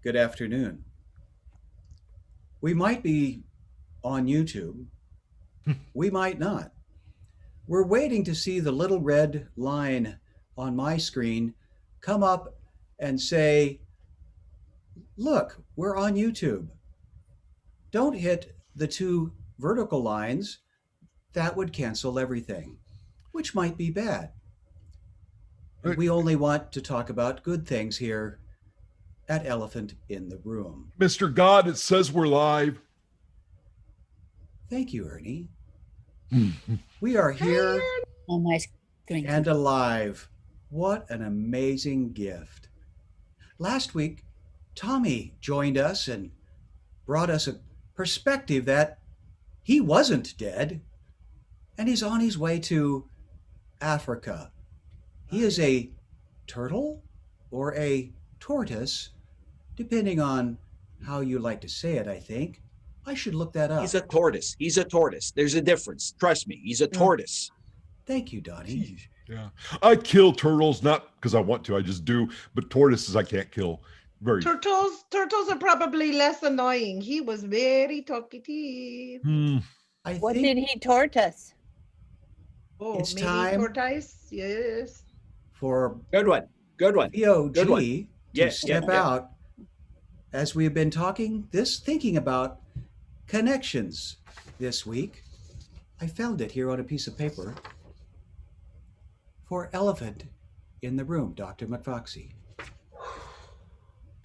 Good afternoon. We might be on YouTube. We might not. We're waiting to see the little red line on my screen come up and say, look, we're on YouTube. Don't hit the two vertical lines. That would cancel everything, which might be bad. And we only want to talk about good things here at Elephant in the Room. Mr. God, it says we're live. Thank you, Ernie. We are here on my screen and alive. What an amazing gift. Last week, Tommy joined us and brought us a perspective that he wasn't dead and he's on his way to Africa. He is a turtle or a tortoise, depending on how you like to say it, I think. I should look that up. He's a tortoise. He's a tortoise. There's a difference. Trust me. He's a tortoise. Thank you, Donnie. Yeah. I kill turtles, not because I want to, I just do, but tortoises I can't kill. Turtles are probably less annoying. He was very talkative. What did he tortoise? Oh, it's maybe time tortoise. Yes. For good one. VOG to step out as we have been thinking about connections this week. I found it here on a piece of paper for Elephant in the Room, Dr. McFoxy.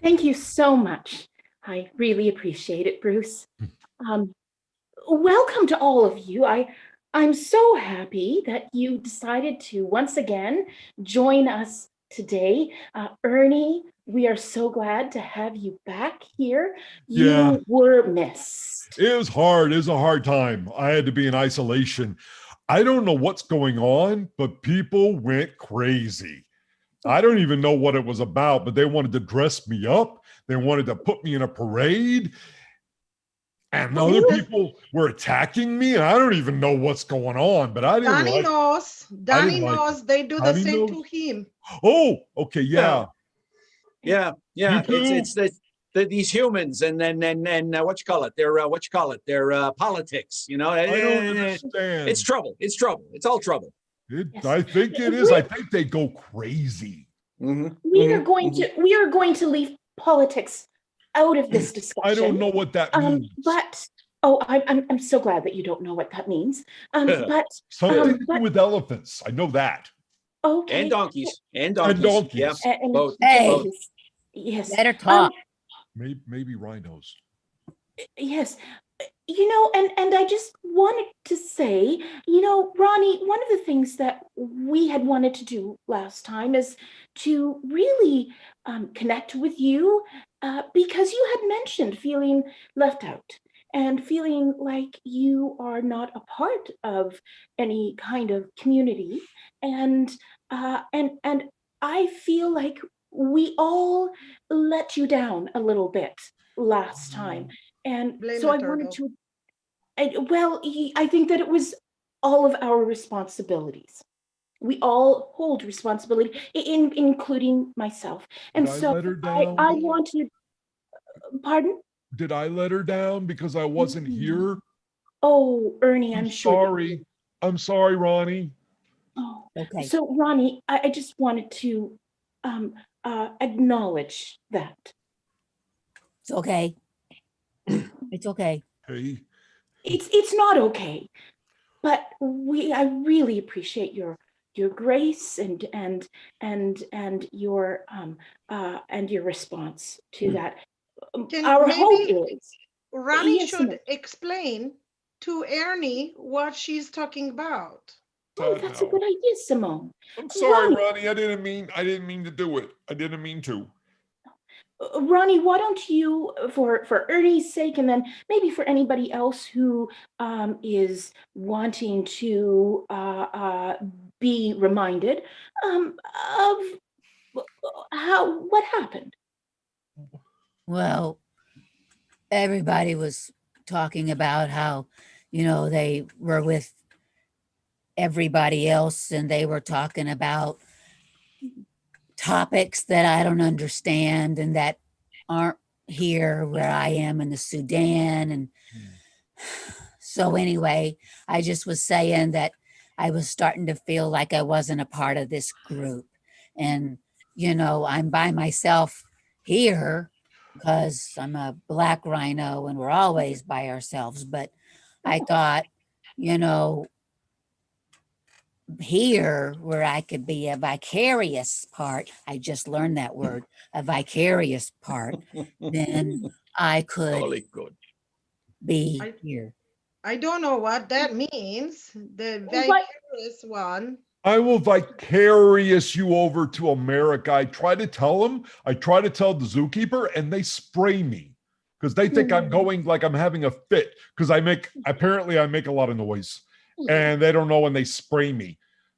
Thank you so much. I really appreciate it, Bruce. Welcome to all of you. I'm so happy that you decided to once again join us today. Ernie, we are so glad to have you back here. You were missed. It was hard. It was a hard time. I had to be in isolation. I don't know what's going on, but people went crazy. I don't even know what it was about, but they wanted to dress me up. They wanted to put me in a parade. And other people were attacking me. And I don't even know what's going on, but I didn't Donnie knows. They do the same to him. Oh, okay. Yeah. It's these humans and then what you call it? Their politics, you know. I don't understand. It's trouble. It's all trouble. I think it is. I think they go crazy. We are going to leave politics out of this discussion. I don't know what that means. I'm so glad that you don't know what that means. But something to do with elephants. I know that. Okay. And donkeys. Yeah. Both. Yes. Better talk. Maybe rhinos. Yes. And I just wanted to say, Ronnie, one of the things that we had wanted to do last time is to really connect with you because you had mentioned feeling left out and feeling like you are not a part of any kind of community. And I feel like we all let you down a little bit last time. And so I wanted to, I think that it was all of our responsibilities. We all hold responsibility, including myself. And so I wanted, pardon? Did I let her down because I wasn't here? Oh, Ernie, I'm sure. Sorry. I'm sorry, Ronnie. Oh, okay. So Ronnie, I just wanted to acknowledge that. It's okay. It's okay. Hey. It's not okay, but I really appreciate your grace and your response to that. Our hope is Ronnie should explain to Ernie what she's talking about. Oh, that's a good idea, Simone. I'm sorry, Ronnie. I didn't mean to do it. I didn't mean to. Ronnie, why don't you, for Ernie's sake, and then maybe for anybody else who is wanting to be reminded of what happened? Well, everybody was talking about how, they were with everybody else and they were talking about topics that I don't understand and that aren't here where I am in the Sudan. And so anyway, I just was saying that I was starting to feel like I wasn't a part of this group. And, I'm by myself here because I'm a black rhino and we're always by ourselves. But I thought, you know, here where I could be a vicarious part, I just learned that word, a vicarious part, then I could Jolly good. be I- here. I don't know what that means. The What? vicarious one. I will vicarious you over to America. I try to tell them, I try to tell the zookeeper, and they spray me because they think I'm going like I'm having a fit because apparently I make a lot of noise and they don't know when they spray me.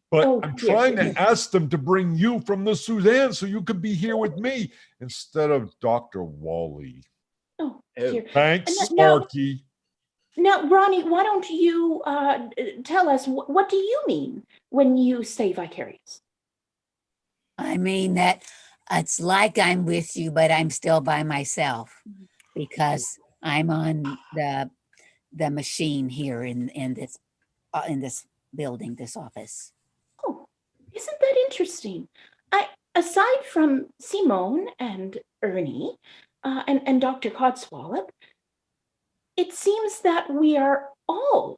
But Oh, I'm dear. trying to ask them to bring you from the Sudan so you could be here with me instead of Dr. Wally. Oh, Oh. dear. Thanks, Now- Sparky. Now, Ronnie, why don't you tell us what do you mean when you say vicarious? I mean that it's like I'm with you, but I'm still by myself because I'm on the machine here in this building, this office. Oh, isn't that interesting? Aside from Simone and Ernie and Dr. Codswallop, it seems that we are all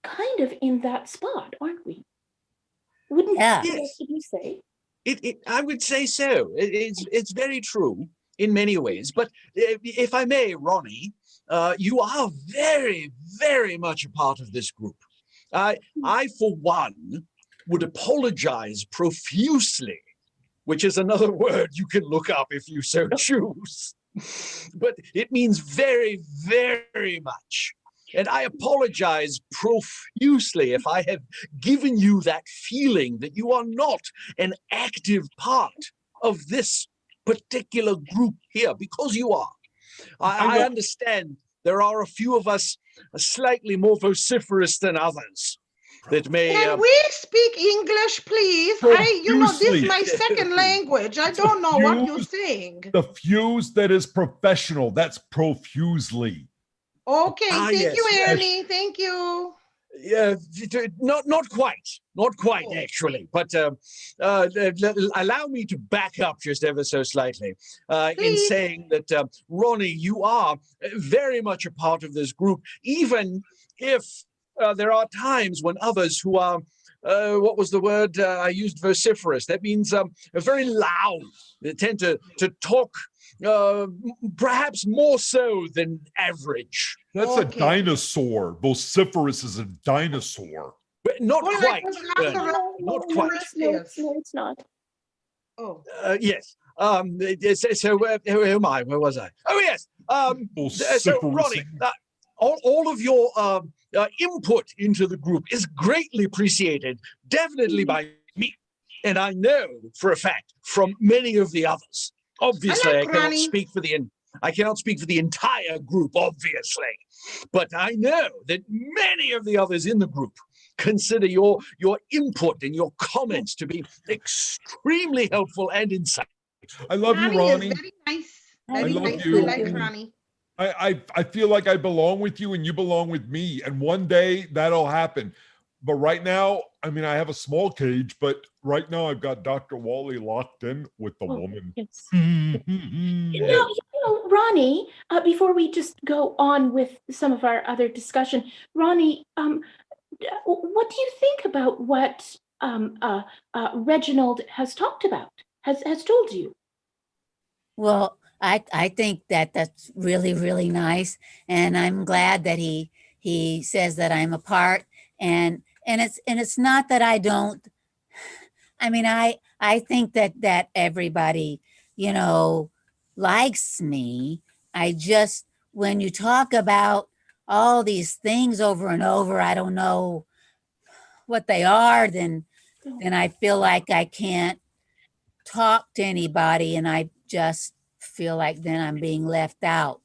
kind of in that spot, aren't we? Wouldn't Yeah. the rest of you say? I would say so. It's very true in many ways. But if I may, Ronnie, you are very, very much a part of this group. I, for one, would apologize profusely, which is another word you can look up if you so choose. But it means very, very much. And I apologize profusely if I have given you that feeling that you are not an active part of this particular group here, because you are. I understand there are a few of us slightly more vociferous than others that may. Can we speak English, please? This is my second language. I don't know what you're saying. The fuse that is professional, that's profusely. Okay, thank you, yes. Ernie. Thank you. Yeah, not quite Oh. actually, but allow me to back up just ever so slightly in Please. saying that, Ronnie, you are very much a part of this group, even if there are times when others who are, what was the word I used, vociferous? That means very loud. They tend to talk perhaps more so than average. That's a dinosaur. Vociferous is a dinosaur. But not More quite. like a Ernie. velociraptor. Not No, quite. it's not. Oh, Yes. So who am I? Where was I? Oh, yes. So Ronnie, all of your input into the group is greatly appreciated, definitely by me, and I know for a fact from many of the others. Obviously, I cannot speak for the entire group, obviously, but I know that many of the others in the group consider your input and your comments to be extremely helpful and insightful. I love you, Ronnie. Is very nice. I Very love nice. you. I like Ronnie. I feel like I belong with you and you belong with me. And one day that'll happen. But right now, I mean, I have a small cage, but right now I've got Dr. Wally locked in with the woman. Yes. Yeah. Ronnie, before we just go on with some of our other discussion, Ronnie, what do you think about what Reginald has talked about, has told you? Well, I think that's really, really nice. And I'm glad that he says that I'm a part, and it's not that I don't. I mean, I think that everybody, likes me. I just, when you talk about all these things over and over, I don't know what they are, then I feel like I can't talk to anybody, and I just feel like then I'm being left out.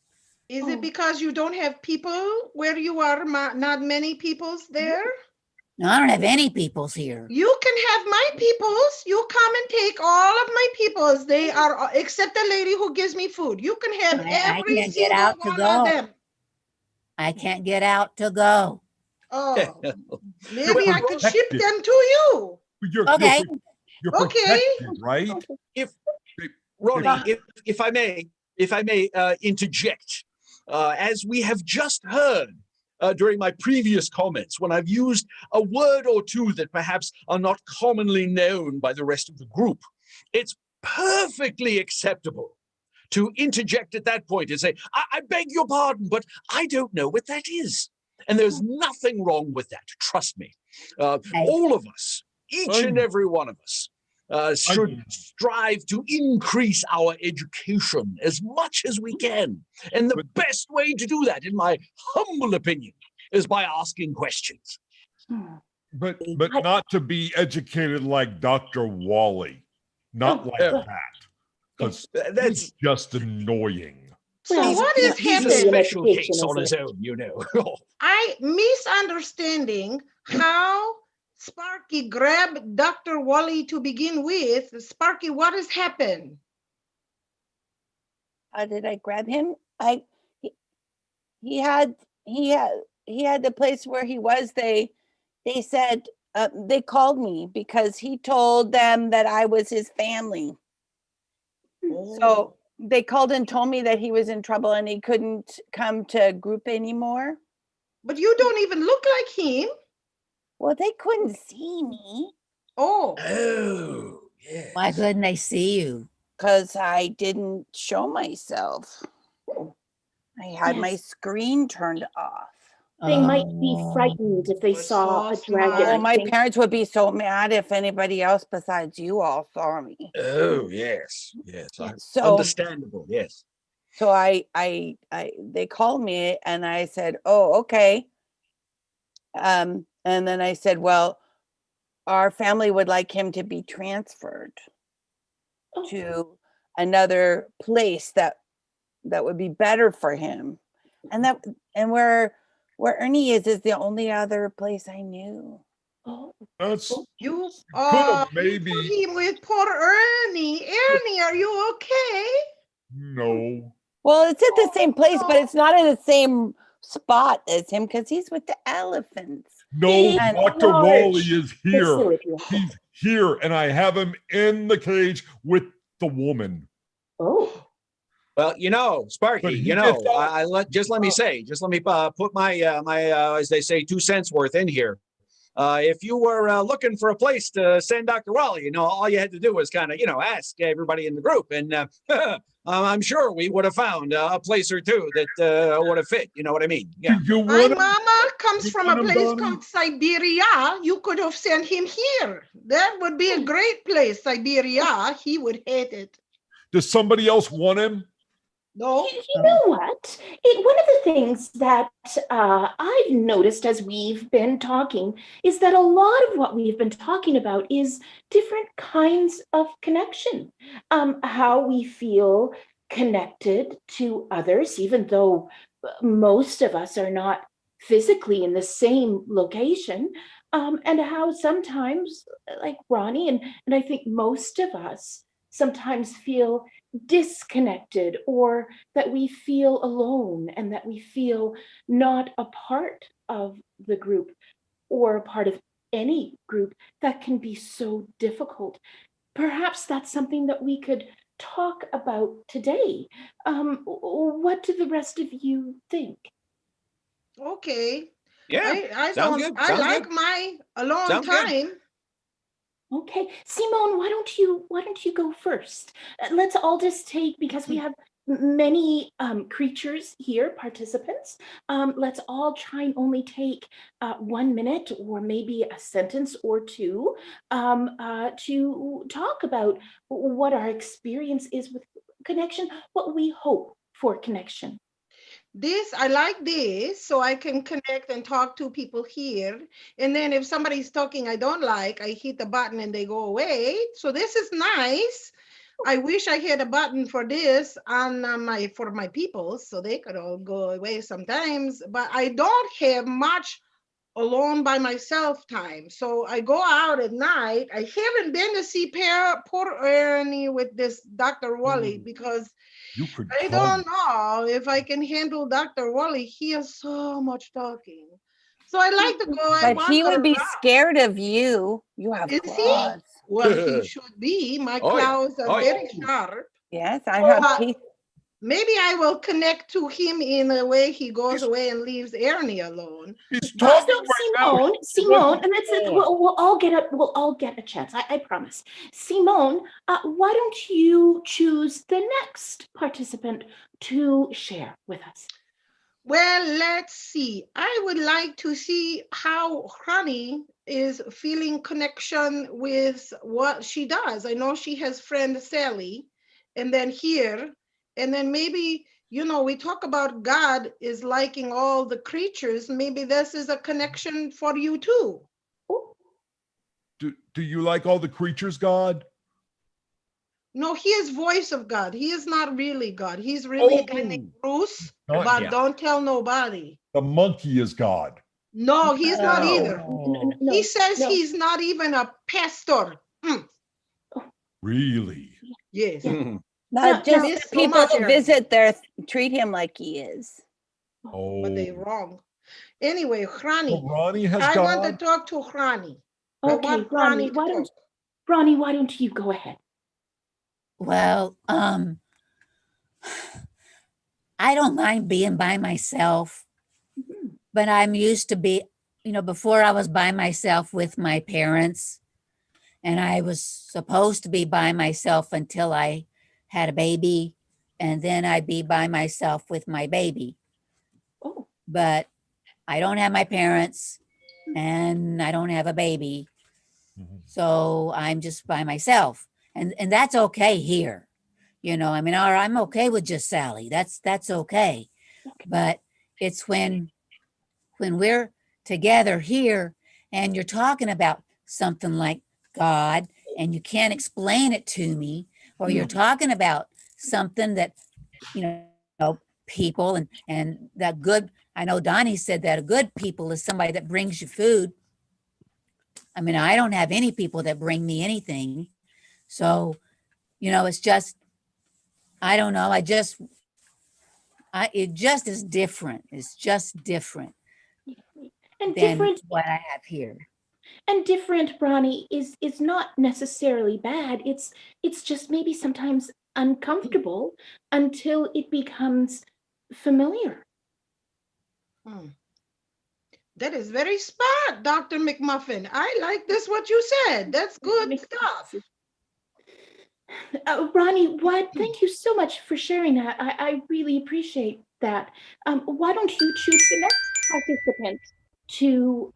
Is it because you don't have people where you are? Not many people's there? No, I don't have any peoples here. You can have my peoples. You come and take all of my peoples. They are, except the lady who gives me food. You can have I every can't get single out to one of go. them. I can't get out to go. Oh, You're maybe I could ship protected. them to you. Okay. You're Okay. protected, right? If Ronnie, if I may interject, as we have just heard during my previous comments, when I've used a word or two that perhaps are not commonly known by the rest of the group, it's perfectly acceptable to interject at that point and say, I beg your pardon, but I don't know what that is. And there's nothing wrong with that. Trust me. All of us, each and every one of us, should strive to increase our education as much as we can. And the best way to do that, in my humble opinion, is by asking questions. But not to be educated like Dr. Wally. Not like that. Because that's just annoying. So what is he's a happening? special case on his own, you know. I misunderstanding how Sparky grabbed Dr. Wally to begin with. Sparky, what has happened? How did I grab him? He had the place where he was. They said they called me because he told them that I was his family. So they called and told me that he was in trouble and he couldn't come to group anymore. But you don't even look like him. Well, they couldn't see me. Oh, yes. Why couldn't they see you? Because I didn't show myself. I had my screen turned off. They might be frightened if they saw a dragon. Well, my parents would be so mad if anybody else besides you all saw me. Oh, yes. So understandable, yes. So they called me and I said, oh, okay. And then I said, well, our family would like him to be transferred to another place that would be better for him. And where Ernie is the only other place I knew. That's you maybe put him with poor Ernie. Ernie, are you okay? no. Well, it's at the same place, but it's not in the same spot as him because he's with the elephants. No, Dr. Wally is here. He's here, and I have him in the cage with the woman. Oh. Well, you know, Sparky, let me put my as they say, 2 cents worth in here. If you were looking for a place to send Dr. Wally, all you had to do was kind of, ask everybody in the group, and I'm sure we would have found a place or two that would have fit. You know what I mean? Yeah. My mama comes from a place called Siberia. You could have sent him here. That would be a great place, Siberia. He would hate it. Does somebody else want him? No. You know what? One of the things that I've noticed as we've been talking is that a lot of what we've been talking about is different kinds of connection. How we feel connected to others, even though most of us are not physically in the same location, and how sometimes, like Ronnie, and I think most of us sometimes feel disconnected, or that we feel alone and that we feel not a part of the group or a part of any group. That can be so difficult. Perhaps that's something that we could talk about today. What do the rest of you think? Okay. Yeah. I sounds don't. good. I Sounds like good. my alone Sounds good. time. Okay, Simone, why don't you go first? Let's all just take, because we have many creatures here, participants. Let's all try and only take 1 minute or maybe a sentence or two to talk about what our experience is with connection, what we hope for connection. I like this, so I can connect and talk to people here. And then if somebody's talking I don't like, I hit the button and they go away. So this is nice. I wish I had a button for this on for my people, so they could all go away sometimes. But I don't have much alone by myself time. So I go out at night. I haven't been to see poor Ernie with this Dr. Wally because You could I come. don't know if I can handle Dr. Wally. He has so much talking. So I like to go and But he wander would be around. scared of you. You have Is he? claws. Well, he should be. My Oh, yeah. claws are Oh, yeah. very sharp. Yes, I have But teeth. maybe I will connect to him in a way he goes away and leaves Ernie alone. He's But talking So right now. Simone, and that's it. We'll all get a chance. I promise. Simone, why don't you choose the next participant to share with us? well, let's see. I would like to see how Honey is feeling connection with what she does. I know she has friend Sally, and then here, and then maybe, you know, we talk about God is liking all the creatures. Maybe this is a connection for you too. Oh, Do you like all the creatures, God? No, he is voice of God. He is not really God. He's really a guy named Bruce, Not but yet. don't tell nobody. The monkey is God. No, he's not No. either. no, He says no. he's not even a pastor. Really? Yes. Not No, just no. the So people much, who Aaron. visit there treat him like he is. Oh. But they're wrong. Anyway, So Hrani, Ronnie has I want to God? talk to Hrani. I Okay, want Ronnie, Hrani to talk. why don't you go ahead? Well, I don't mind being by myself, but I'm used to before I was by myself with my parents, and I was supposed to be by myself until I had a baby, and then I'd be by myself with my baby. Oh, But I don't have my parents and I don't have a baby. Mhm. So I'm just by myself. And that's okay here. I mean, I'm okay with just Sally. That's okay. But it's when we're together here and you're talking about something like God and you can't explain it to me, or you're talking about something that, you know, people and that good, I know Donnie said that a good people is somebody that brings you food. I mean, I don't have any people that bring me anything. So, it's just, I don't know. It just is different. It's just different and than different what I have here. and different, Ronnie, is not necessarily bad. It's just maybe sometimes uncomfortable until it becomes familiar. That is very smart, Dr. McMuffin. I like this, what you said. That's good stuff. Ronnie, thank you so much for sharing that. I really appreciate that. Why don't you choose the next participant to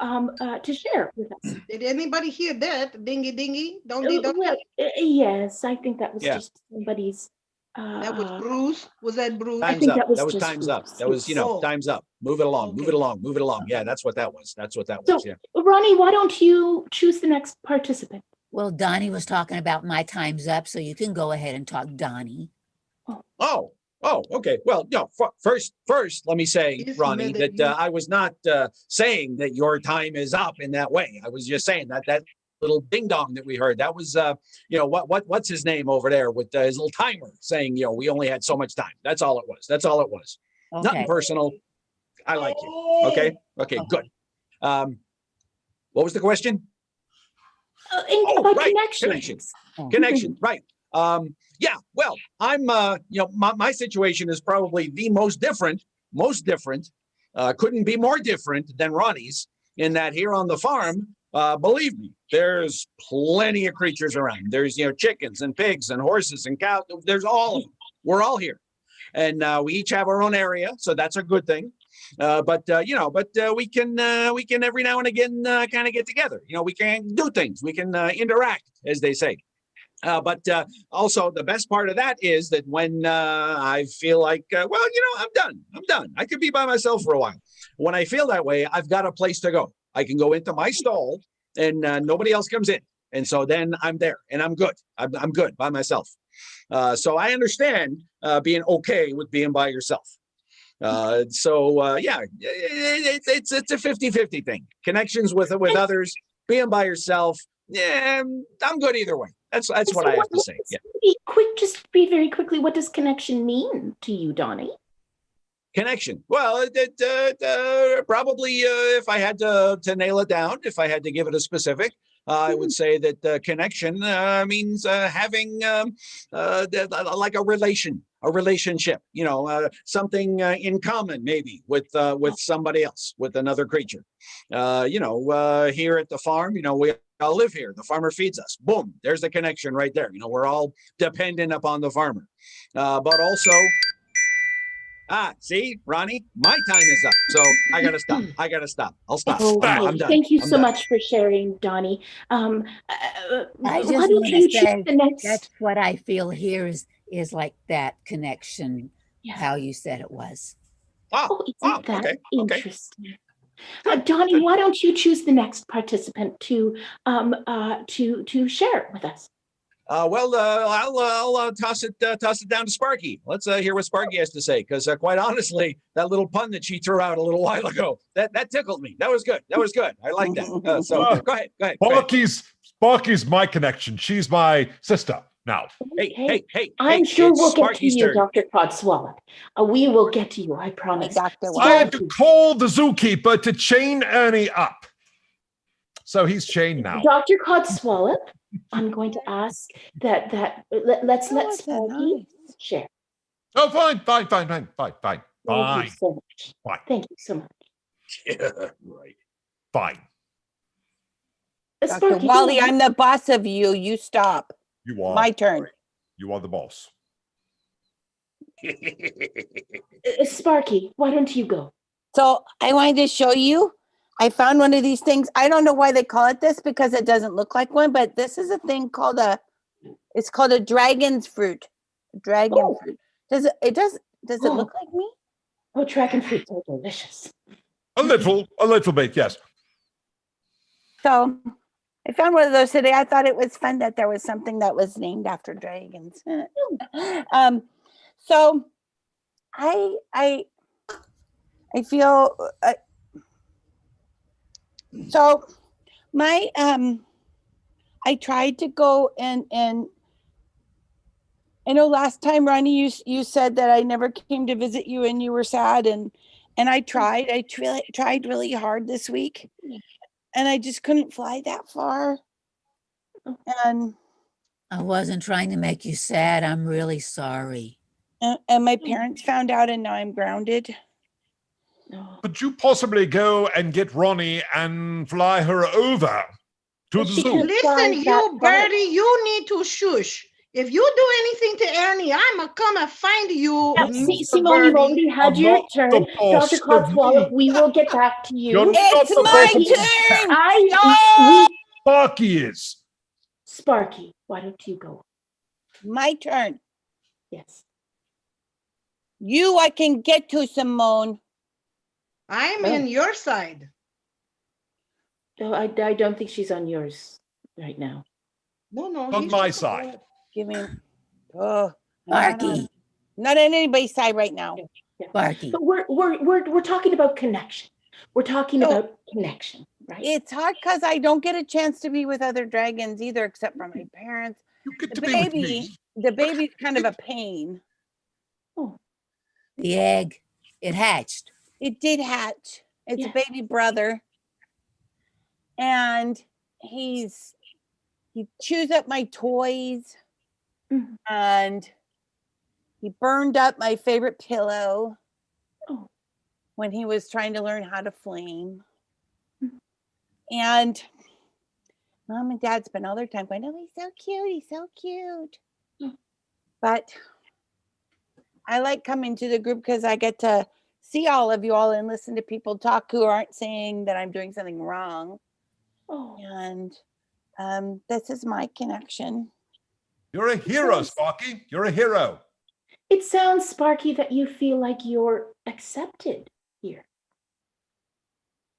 share with us? Did anybody hear that? Dingy dingy, dongy dongy. Well, yes, I think that was Yeah. just somebody's. That was Bruce. Was that Bruce? I Time's think up. that was That was just time's up. Bruce, That was, yes. Oh. time's up. Move it along. Move it Okay. along. Move it along. Yeah, that's what that was. That's what that So, was. Yeah. Ronnie, why don't you choose the next participant? Well, Donnie was talking about my time's up, so you can go ahead and talk, Donnie. Oh, okay. Well, first, let me say, He's Ronnie, mad at that you. I was not saying that your time is up in that way. I was just saying that little ding dong that we heard, that was, what's his name over there with his little timer saying, we only had so much time. That's all it was. That's all it was. Okay. Nothing personal. I like you. Okay. Okay. Good. What was the question? About Right. connections. Connection. Right. Yeah. Well, I'm, my situation is probably the most different. Couldn't be more different than Ronnie's in that here on the farm, believe me, there's plenty of creatures around. There's, chickens and pigs and horses and cows. There's all of them. We're all here. And we each have our own area. So that's a good thing. But we can every now and again kind of get together. We can do things. We can interact, as they say. But also the best part of that is that when I feel like, I'm done. I could be by myself for a while. When I feel that way, I've got a place to go. I can go into my stall and nobody else comes in. And so then I'm there and I'm good. I'm good by myself. So I understand being okay with being by yourself. Yeah, it's a 50-50 thing. Connections with others, being by yourself. Yeah, I'm good either way. That's what I have to say. Yeah. Just be very quickly. What does connection mean to you, Donnie? Connection. Well, probably if I had to nail it down, if I had to give it a specific, I would say that connection means having like a relationship. Something in common, maybe with somebody else, with another creature. Here at the farm, we all live here. The farmer feeds us. Boom, there's the connection right there. We're all dependent upon the farmer, but also. See, Ronnie, my time is up. So I gotta stop. I'll stop. Okay. I'm done. Thank you I'm so done. much for sharing, Donnie. I Why just don't want to you choose say the next? that's what I feel here is like that connection, Yeah. how you said it was. Isn't that okay. interesting? Donnie, why don't you choose the next participant to share it with us? I'll toss it down to Sparky. Let's hear what Sparky has to say, because quite honestly, that little pun that she threw out a little while ago, that tickled me. That was good. I like that. So go ahead. Sparky's my connection. She's my sister now. Hey. I'm sure we'll get to Sparky's you, turn. Dr. Codswallop. We will get to you, I promise. Dr. I had to call the zookeeper to chain Ernie up. So he's chained now. Dr. Codswallop, I'm going to ask let's let Sparky share. Oh, fine. Thank you so much. Fine. Thank you so much. Yeah, right. Fine. Dr. Sparky, Wally, I'm the boss of you. You stop. You are. My turn. You are the boss. Sparky, why don't you go? So I wanted to show you. I found one of these things. I don't know why they call it this because it doesn't look like one, but this is a thing called it's called a dragon's fruit. Dragon fruit. Does it look like me? Oh, dragon fruits are delicious. A little bit, yes. So I found one of those today. I thought it was fun that there was something that was named after dragons. So I feel so my I tried to go and I know last time, Ronnie, you said that I never came to visit you and you were sad, and I tried. I tried really hard this week, and I just couldn't fly that far. And I wasn't trying to make you sad. I'm really sorry. And my parents found out, and now I'm grounded. Could you possibly go and get Ronnie and fly her over to the zoo? Listen, you birdie, you need to shush. If you do anything to Ernie, I'ma come and find you. Simone, you've already had your turn. Dr. Codswallop, we will get back to you. It's my turn. Sparky is. Sparky, why don't you go? My turn. Yes. I can get to, Simone. I'm in your side. No, I don't think she's on yours right now. No. On my side. Give me. Sparky. Not on anybody's side right now. Yeah. Sparky. But we're talking about connection. We're talking about connection, right? It's hard because I don't get a chance to be with other dragons either, except for my parents. You get to be with me. The baby's kind of a pain. Oh. The egg, it hatched. It did hatch. It's a baby brother. And he chews up my toys. Mm-hmm. And he burned up my favorite pillow when he was trying to learn how to flame. Mm-hmm. And Mom and Dad spent all their time going, oh, he's so cute. Mm-hmm. But I like coming to the group because I get to see all of you all and listen to people talk who aren't saying that I'm doing something wrong. Oh. And this is my connection. You're a hero, Sparky. You're a hero. It sounds, Sparky, that you feel like you're accepted here.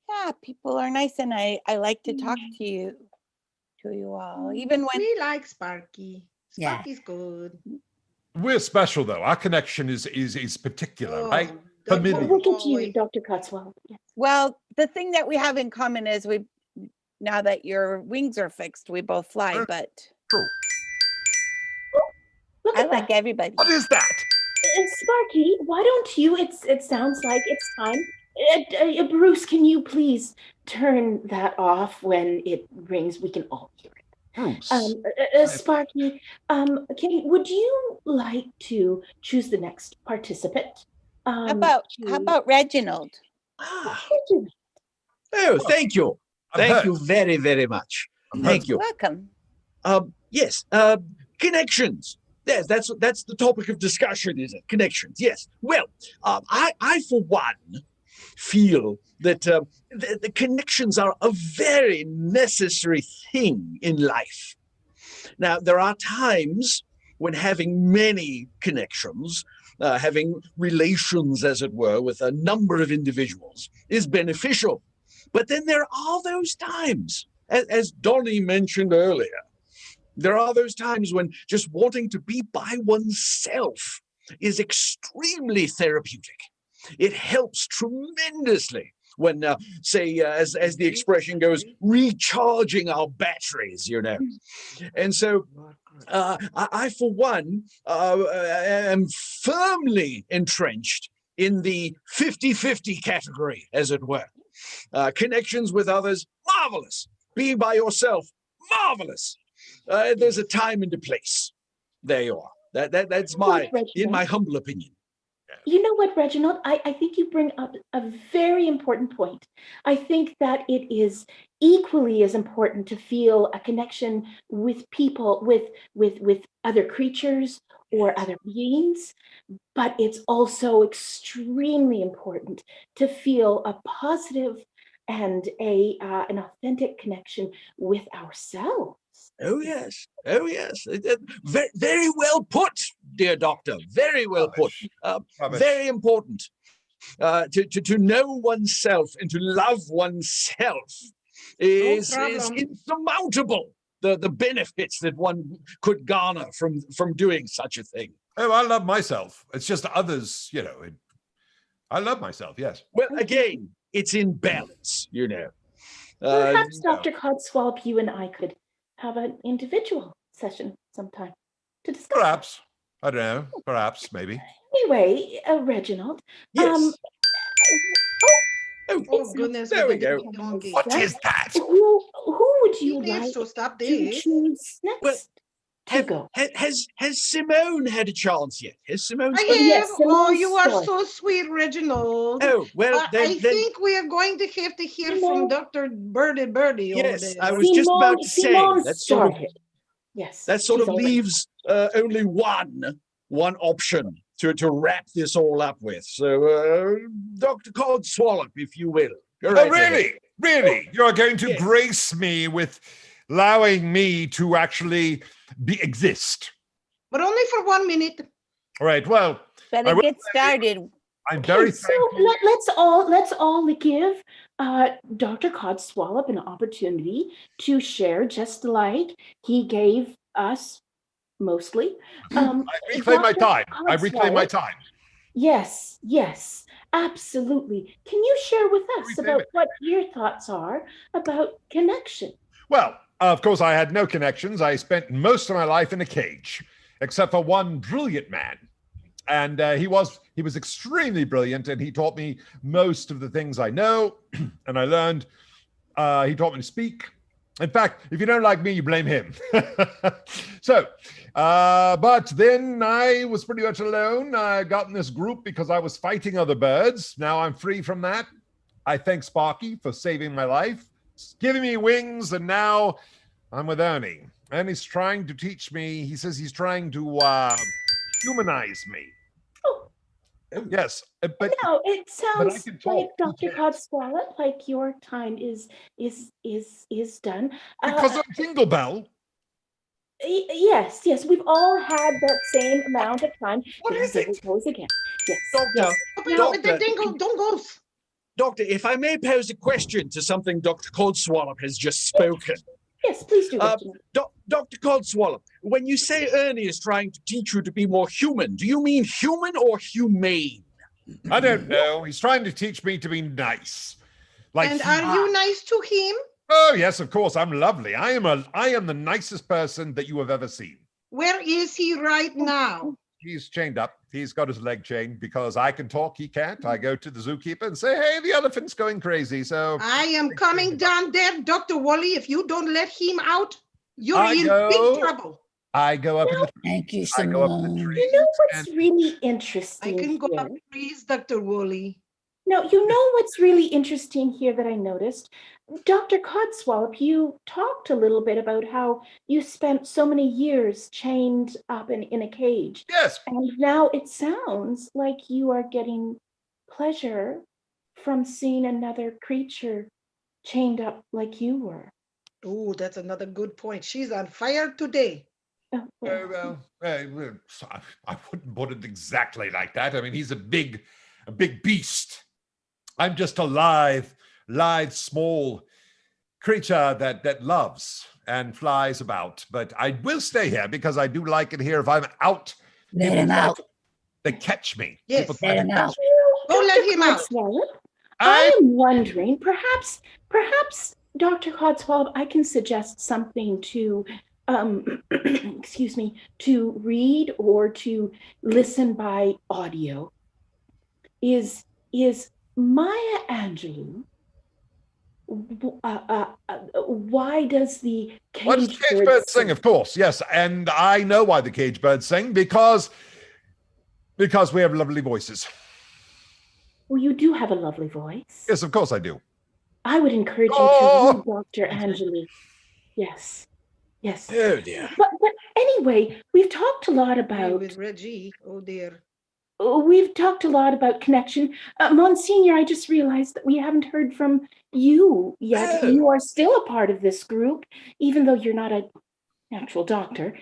Yeah, people are nice, and I like to talk to you all, even when we like Sparky. Sparky's good. We're special, though. Our connection is particular, right? Good Familiar. We'll get to you, boy. Dr. Cotswell. Yes. Well, the thing that we have in common is now that your wings are fixed, we both fly, Sure. but True. Look I at like that. everybody. What is that? Sparky, why don't you? It sounds like it's time. Bruce, can you please turn that off when it rings? We can all hear it. Bruce. Sparky, would you like to choose the next participant? How about Reginald? Ah, Reginald? oh, thank you. I'm Thank hurt. you very, very much. I'm Thank hurt. you. Welcome. Yes, connections. Yes, that's the topic of discussion, is it? Connections. Yes. Well, I for one feel that the connections are a very necessary thing in life. Now, there are times when having many connections, having relations, as it were, with a number of individuals is beneficial. But then there are those times, as Donnie mentioned earlier, there are those times when just wanting to be by oneself is extremely therapeutic. It helps tremendously when, say, as the expression goes, recharging our batteries, you know. And so I for one, am firmly entrenched in the 50-50 category, as it were. Connections with others, marvelous. Being by yourself, marvelous. There's a time and a place. There you are. That's in my humble opinion. You know what, Reginald? I think you bring up a very important point. I think that it is equally as important to feel a connection with people, with other creatures or other beings, but it's also extremely important to feel a positive and an authentic connection with ourselves. Oh yes, oh yes. Very, very well put, dear doctor. Very well put. Very important to know oneself and to love oneself is insurmountable. The benefits that one could garner from doing such a thing. Oh, I love myself. It's just others, you know. I love myself, yes. Well, again, it's in balance, you know. Perhaps Dr. Codswallop, you and I could have an individual session sometime to discuss. Perhaps. I don't know. Perhaps, maybe. Anyway, Reginald. Yes. Oh goodness! There we go. What is that? Who would you He needs like to stop to this. choose next? Well, to go. Has Simone had a chance yet? Has Simone? I have. Yes, Oh, Simone's you are story. so sweet, Reginald. Oh well, But I then think we are going to have to hear from Dr. Birdie over yes, there. I was just about to say Simone that sort of started. Yes. that sort she's of already- leaves only one option to wrap this all up with. So, Dr. Codswallop, if you will. Go Oh, right ahead. really? Really? You're going to Yes. grace me with allowing me to actually exist. But only for 1 minute. All right. Well, I Better will get say started. I'm Okay, very so thankful. let's all give Dr. Codswallop an opportunity to share, just like he gave us mostly. I reclaim my Dr. time. I reclaim my Codswallop, time. Yes, absolutely. Can you share with us Reclaim about it. what your thoughts are about connection? Well, of course, I had no connections. I spent most of my life in a cage, except for one brilliant man. And he was extremely brilliant, and he taught me most of the things I know, and I learned. He taught me to speak. In fact, if you don't like me, you blame him. So, but then I was pretty much alone. I got in this group because I was fighting other birds. Now I'm free from that. I thank Sparky for saving my life, giving me wings, and now I'm with Ernie. Ernie's trying to teach me. He says he's trying to humanize me. Oh. Yes, but No, it sounds can like talk. Dr. Codswallop, like your time is done. Because of Jingle Bell. Yes, we've all had that same amount of time. What is There it? it goes again. Yes. Doctor, yes. Open up with the dingle, don't go. Doctor, if I may pose a question to something Dr. Codswallop has just spoken. Yes, please do. Reginald. Dr. Codswallop, when you say Ernie is trying to teach you to be more human, do you mean human or humane? I don't know. He's trying to teach me to be nice. Like And he- are you nice to him? Oh, yes, of course. I'm lovely. I am the nicest person that you have ever seen. Where is he right now? He's chained up. He's got his leg chained because I can talk. He can't. I go to the zookeeper and say, hey, the elephant's going crazy. So I am coming down there, Dr. Wally. If you don't let him out, you're I in go- big trouble. I go up in the Thank you, I go up in the Simone. trees. You know what's and- really I interesting can go here? up trees, Dr. Wally. No, you know what's really interesting here that I noticed? Dr. Codswallop, you talked a little bit about how you spent so many years chained up in a cage. Yes. And now it sounds like you are getting pleasure from seeing another creature chained up like you were. Oh, that's another good point. She's on fire today. Oh, well, Well, I wouldn't put it exactly like that. I mean, he's a big beast. I'm just a lithe, small creature that loves and flies about. But I will stay here because I do like it here. If I'm out, Let people him try out. they catch me. Yes. People try Let to him catch out. me. Don't let him out. Codswallop, I- I am wondering, perhaps, Dr. Codswallop, I can suggest something to, excuse me, to read or to listen by audio. Is Maya Angelou? Why does the Why does the cage cage bird sing? Of course, yes. And I know why the cage birds sing because we have lovely voices. Well, you do have a lovely voice. Yes, of course I do. I would encourage you to Oh! read Dr. Angelou. Yes. Yes. Oh dear. But anyway, we've talked a lot Agree about with Reggie. Oh dear. connection. Monsignor, I just realized that we haven't heard from you yet. Oh. You are still a part of this group, even though you're not an actual doctor.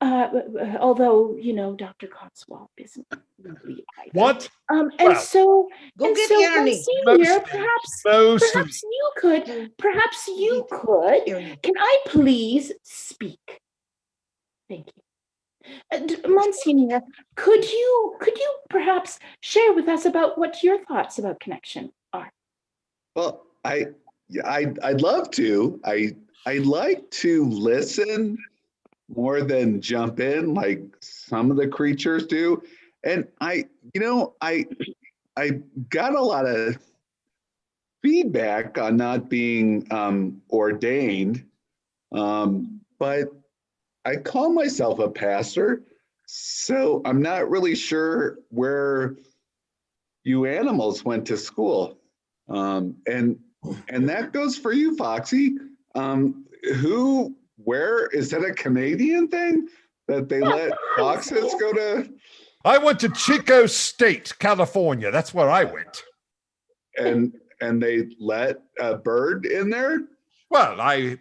Although, you know, Dr. Cotswallop isn't really either. What? And Well, so, Go and get so, Ernie. Monsignor, Mostly. perhaps you could. Ernie. Can I please speak? Thank you. Monsignor, could you perhaps share with us about what your thoughts about connection are? Well, I'd love to. I like to listen more than jump in like some of the creatures do. And I got a lot of feedback on not being ordained, but I call myself a pastor, so I'm not really sure where you animals went to school. And that goes for you, Foxy. Where is that a Canadian thing that they let foxes go to? I went to Chico State, California. That's where I went. And they let a bird in there? Well, I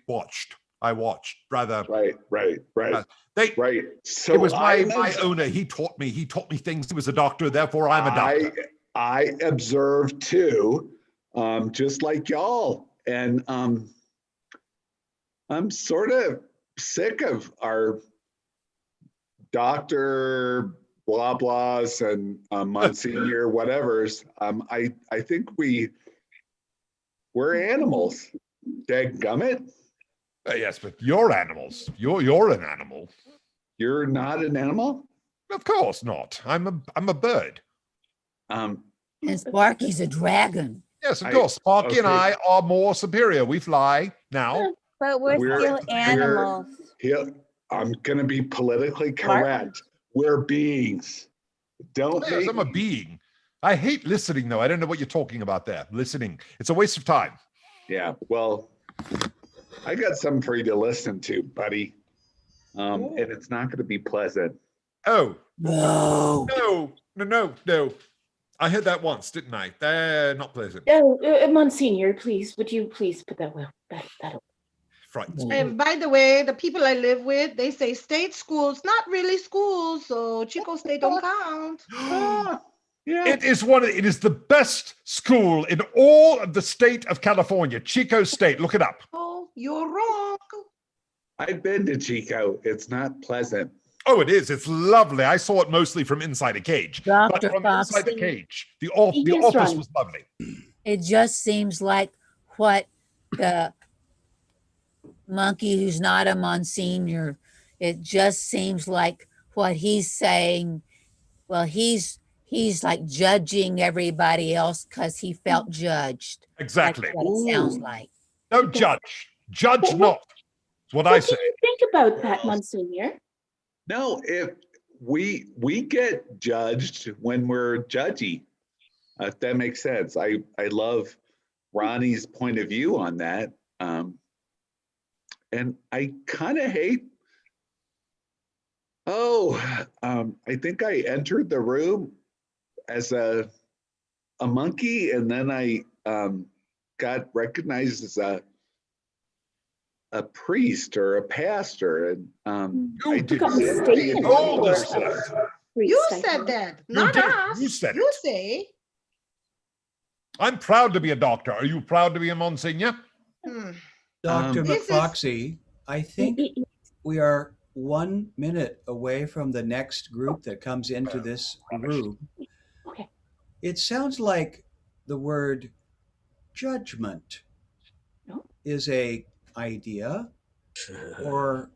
watched rather. Right. They Right. So it was my owner. He taught me things. He was a doctor, therefore I'm a doctor. I observed too, just like y'all. And I'm sort of sick of our doctor blah blahs and Monsignor whatevers. I think we're animals. Dadgummit. Yes, but you're animals. You're an animal. You're not an animal? Of course not. I'm a bird. Um, And Sparky's a dragon. Yes, of course. Sparky and okay. I are more superior. We fly now. But we're still animals. Here, I'm gonna be politically correct. We're beings. Don't Yes, make I'm a being. I hate listening, though. I don't know what you're talking about there. Listening. It's a waste of time. Yeah, well, I got something for you to listen to, buddy. And it's not going to be pleasant. Oh, No. no. I heard that once, didn't I? They're not pleasant. Oh, Monsignor, please, would you please put that that'll. Frightens me. And by the way, the people I live with, they say state schools, not really schools, so Chico State don't count. Yeah. It is the best school in all of the state of California. Chico State. Look it up. Oh, you're wrong. I've been to Chico. It's not pleasant. Oh, it is. It's lovely. I saw it mostly from inside a cage. But Dr. from inside the Foxy, cage, the Yes, office Ronnie. was lovely. it just seems like what the monkey who's not a Monsignor, it just seems like what he's saying. Well, he's like judging everybody else because he felt judged. Exactly. That's what it sounds Ooh. like. Don't judge. Judge What- not. That's what I What do say. you think about that, Monsignor? No, if we get judged when we're judgy, if that makes sense. I love Ronnie's point of view on that. And I kind of hate, I think I entered the room as a monkey, and then I got recognized as a priest or a pastor, and You I did did got see mistaken it. Oh, for this a is- priest, You I said think. that, not did. us. You said You it. say. I'm proud to be a doctor. Are you proud to be a Monsignor? Hmm. Dr. This is- McFoxy, I think Y- y- we are 1 minute away from the next group that comes into this room. Okay. It sounds like the word judgment No. is a idea, or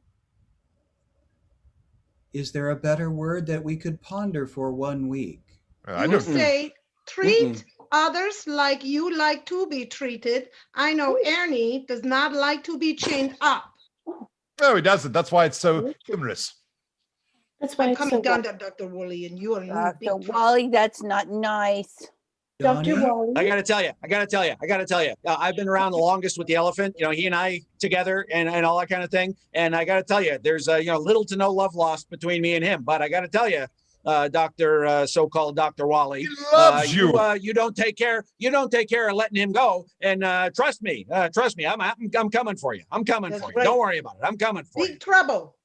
is there a better word that we could ponder for 1 week? I You don't. say treat others like you like to be treated. I know Ernie does not like to be chained up. No, he doesn't. That's why it's so humorous. That's why I'm it's coming so down there, Dr. Woolley, and you are in Dr. big trouble. Wally, that's not nice. Dr. Donnie? Wally. I gotta tell you. I've been around the longest with the elephant. You know, he and I together, and all that kind of thing. And I gotta tell you, there's little to no love lost between me and him. But I gotta tell you, Doctor, so-called Dr. Wally, He loves you. you don't take care. You don't take care of letting him go. And trust me, I'm coming for you. I'm coming That's for you. right. Don't worry about it. I'm coming for you. Big trouble.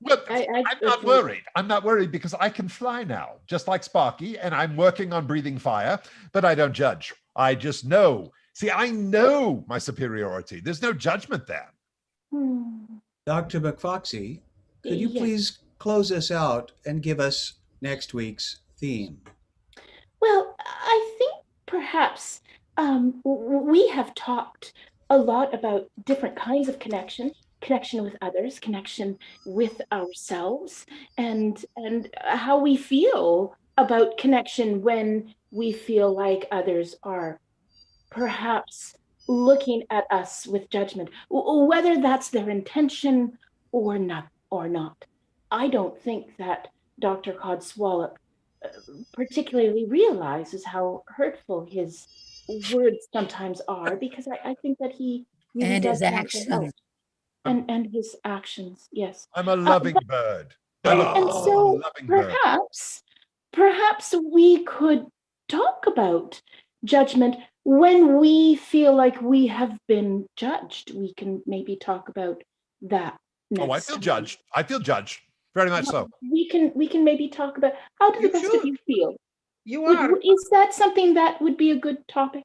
But I I'm not worried. I'm not worried because I can fly now, just like Sparky, and I'm working on breathing fire, but I don't judge. I just know. See, I know my superiority. There's no judgment there. Dr. McFoxy, could you Yes. please close us out and give us next week's theme? Well, I think perhaps we have talked a lot about different kinds of connection with others, connection with ourselves, and how we feel about connection when we feel like others are perhaps looking at us with judgment, whether that's their intention or not. I don't think that Dr. Codswallop particularly realizes how hurtful his words sometimes are, because I think that he really And does his want to help. actions. And his actions, yes. I'm a loving bird. And Oh, so loving bird. perhaps we could talk about judgment when we feel like we have been judged. We can maybe talk about that next Oh, I feel time. judged. I feel judged. Very much so. We can maybe talk about how do the You rest of should. you feel? You are. Is that something that would be a good topic?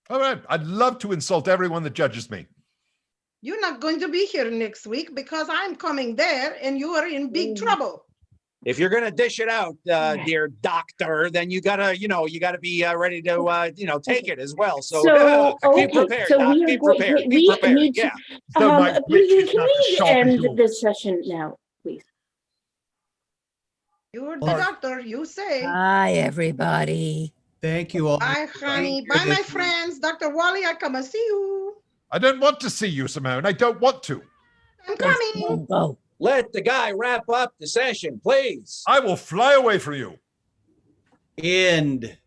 All right. I'd love to insult everyone that judges me. You're not going to be here next week because I'm coming there and you are in big trouble. If you're gonna dish it out, Right. dear doctor, then you gotta be ready to take it as well. So, okay, be prepared. so Doc, we are be going. prepared. Be We prepared. need to. Yeah. So my wit is Can not as we sharp as end yours. this session now, please? You're the Well- doctor, you say. Hi, everybody. Thank you all. Bye, honey. Thank you Bye, my this week. friends. Dr. Wally, I come and see you. I don't want to see you, Simone. I don't want to. I'm coming. Go. Let the guy wrap up the session, please. I will fly away from you. End.